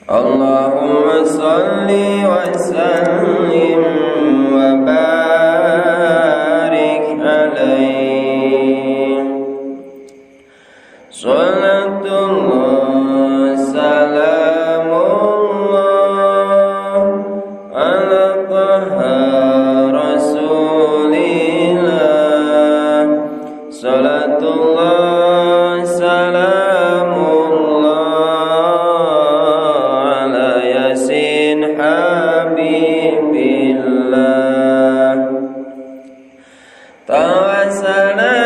Allahumma salli wa sallim wa barik alaihi. Salatullah salamullah ala taha rasulillah. Salatullah salamullah ala yasin habibillah. Tawassalna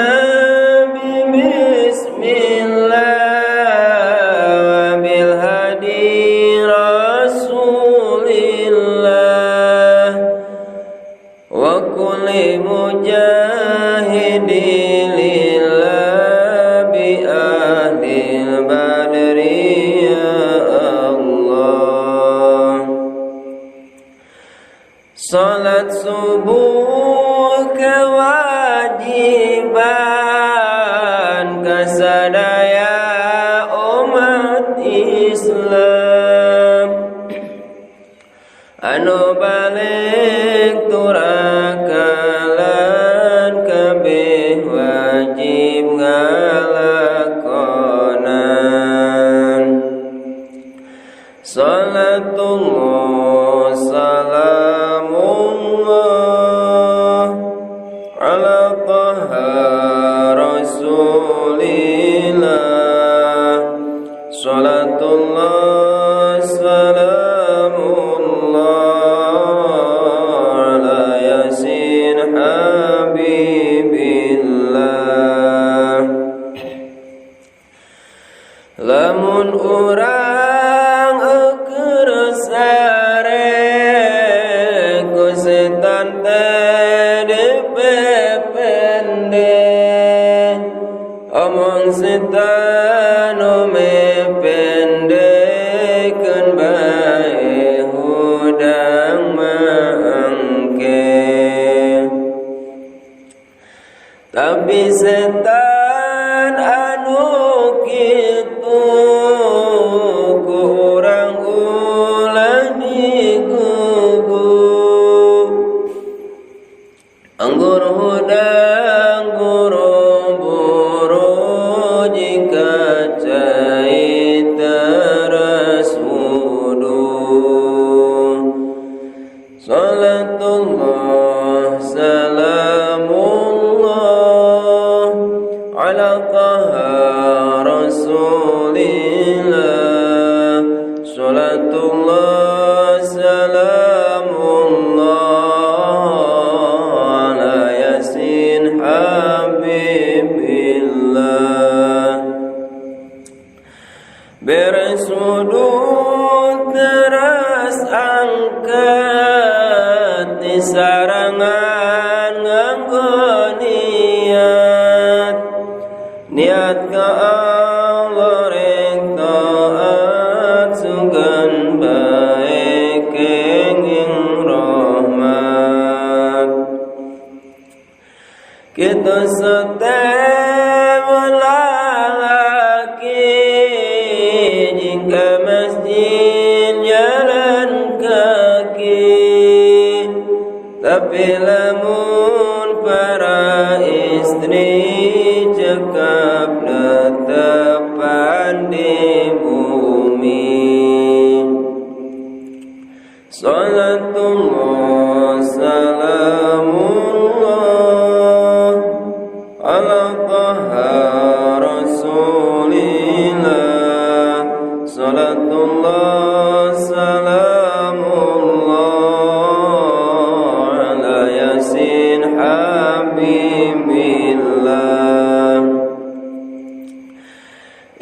salat subuh kewajiban kasadaya umat Islam anu balik turakalan kabeh wajib ngalakonan. Salatullah salamullah ala taha rasulillah. Salatullah salamullah ala yasin habibillah. Lamun urang eukeur sare ku setan teh dipepende, omong setan mependekeun bae hudang mangke. Tapi setan anu kitu ku urang ulah digugu. Anggur hudang buru-buru jika cai teras wudu. Salatullah salamullah ala taha rasulillah. Salatullah salamullah ala yasin habibillah. Beres wudu teras angkat di sarangan nganggo niat. Niat ka Allah rek taat sugan bae kenging rahmat. Kita setem lalaki jika masjid jalan kaki. Tapi lamun para istri cekap netepan di bumi. Salatullah salamullah ala taha rasulillah. Salatullah salamullah ala yasin habibillah.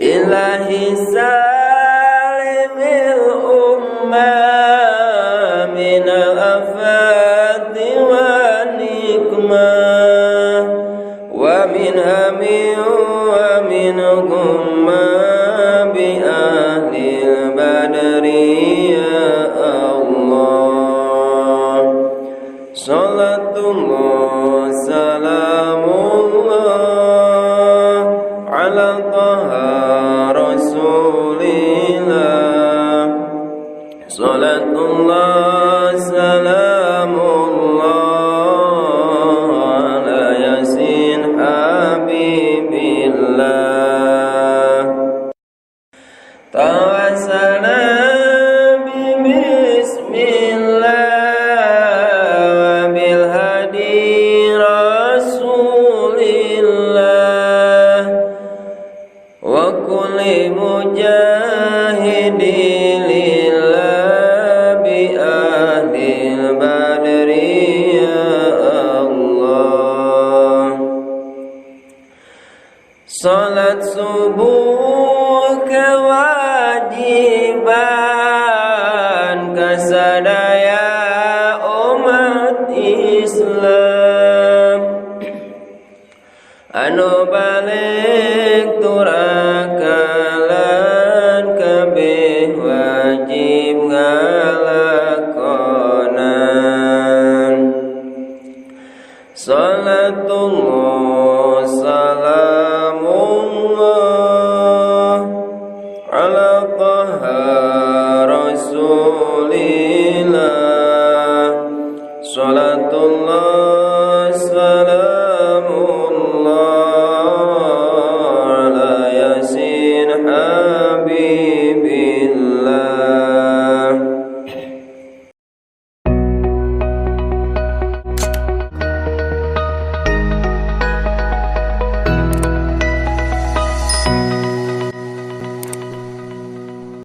Ilahi salimil ummah minal afati wa nikmah wa min hamin wa min gumma bi ahlil badri ya Allah. Salatullah salamullah ala taha rasulillah. Salatullah salamullah ala yasin habibillah. Tawassalna bismillah bil hadi rasulillah wa kulli mujahidin lillah bi ahlil badri ya Allah. Salat subuh kewajiban kasadaya umat Islam anu balik turakalan kabeh wajib ngalah